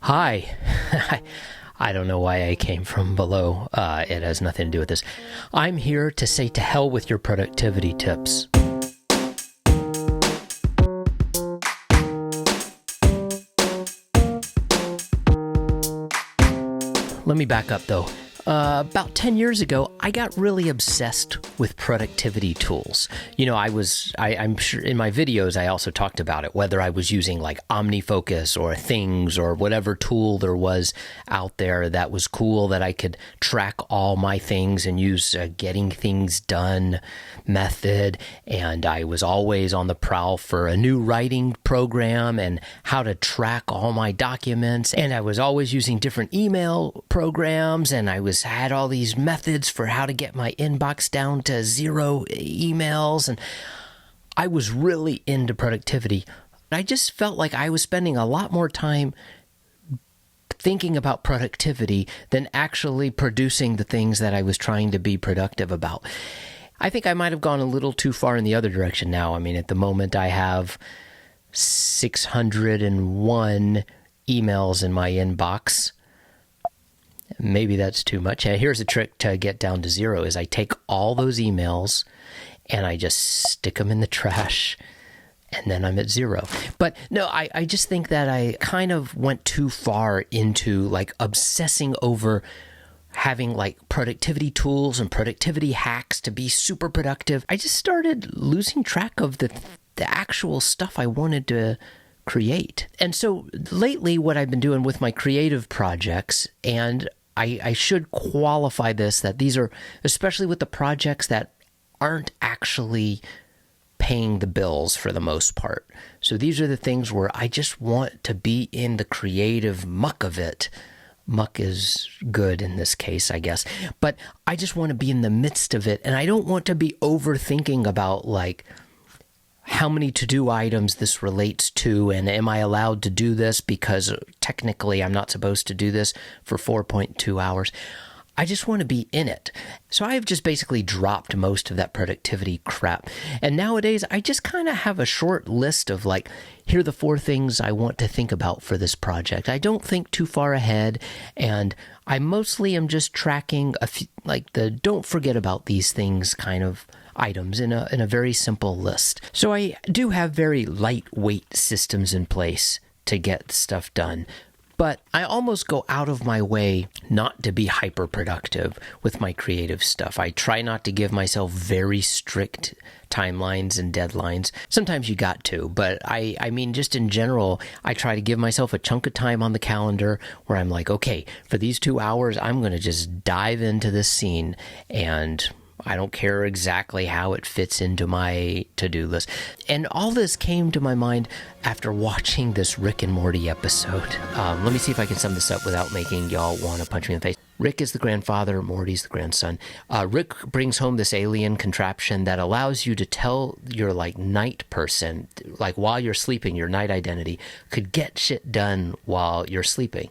Hi. I don't know why I came from below. It has nothing to do with this. I'm here to say to hell with your productivity tips. Let me back up though. About 10 years ago, I got really obsessed with productivity tools. You know, I'm sure in my videos, I also talked about it, whether I was using like OmniFocus or Things or whatever tool there was out there that was cool that I could track all my things and use a getting things done method. And I was always on the prowl for a new writing program and how to track all my documents. And I was always using different email programs, and I had all these methods for how to get my inbox down to 0 emails, and I was really into productivity. I just felt like I was spending a lot more time thinking about productivity than actually producing the things that I was trying to be productive about. I think I might have gone a little too far in the other direction now. I mean, at the moment I have 601 emails in my inbox. Maybe that's too much. Here's a trick to get down to 0 is I take all those emails and I just stick them in the trash, and then I'm at 0. But no, I just think that I kind of went too far into like obsessing over having like productivity tools and productivity hacks to be super productive. I just started losing track of the actual stuff I wanted to create. And so lately what I've been doing with my creative projects, and I should qualify this, that these are, especially with the projects that aren't actually paying the bills for the most part. So these are the things where I just want to be in the creative muck of it. Muck is good in this case, I guess. But I just want to be in the midst of it. And I don't want to be overthinking about like how many to-do items this relates to, and am I allowed to do this because technically I'm not supposed to do this for 4.2 hours. I just want to be in it. So I have just basically dropped most of that productivity crap. And nowadays I just kind of have a short list of like, here are the 4 things I want to think about for this project. I don't think too far ahead, and I mostly am just tracking a few, like the don't forget about these things kind of items in a very simple list. So I do have very lightweight systems in place to get stuff done. But I almost go out of my way not to be hyper productive with my creative stuff. I try not to give myself very strict timelines and deadlines. Sometimes you got to, but I mean, just in general, I try to give myself a chunk of time on the calendar where I'm like, okay, for these 2 hours, I'm going to just dive into this scene, and I don't care exactly how it fits into my to-do list. And all this came to my mind after watching this Rick and Morty episode. Let me see if I can sum this up without making y'all want to punch me in the face. Rick is the grandfather, Morty's the grandson. Rick brings home this alien contraption that allows you to tell your like night person, like while you're sleeping, your night identity could get shit done while you're sleeping.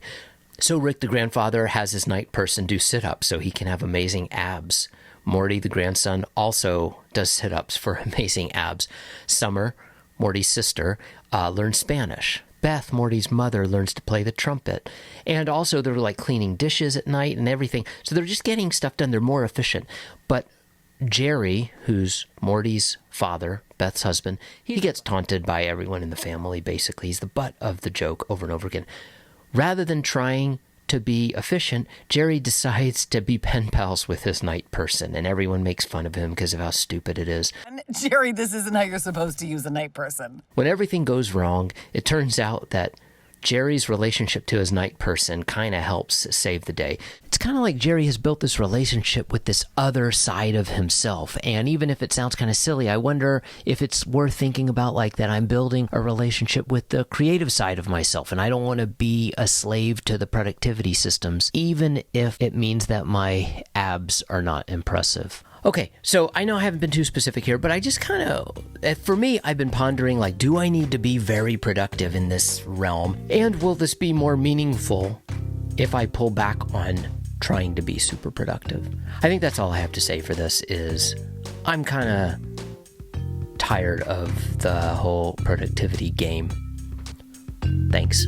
So Rick, the grandfather, has his night person do sit-ups so he can have amazing abs. Morty, the grandson, also does sit-ups for amazing abs. Summer, Morty's sister, learns Spanish. Beth, Morty's mother, learns to play the trumpet. And also they're like cleaning dishes at night and everything. So they're just getting stuff done. They're more efficient. But Jerry, who's Morty's father, Beth's husband, he gets taunted by everyone in the family, basically. He's the butt of the joke over and over again. Rather than trying to be efficient, Jerry decides to be pen pals with his night person, and everyone makes fun of him because of how stupid it is. Jerry, this isn't how you're supposed to use a night person. When everything goes wrong, it turns out that Jerry's relationship to his night person kind of helps save the day. It's kind of like Jerry has built this relationship with this other side of himself. And even if it sounds kind of silly, I wonder if it's worth thinking about like that I'm building a relationship with the creative side of myself. And I don't want to be a slave to the productivity systems, even if it means that my abs are not impressive. Okay, so I know I haven't been too specific here, but I just kind of, for me, I've been pondering, like, do I need to be very productive in this realm? And will this be more meaningful if I pull back on trying to be super productive? I think that's all I have to say for this is I'm kind of tired of the whole productivity game. Thanks.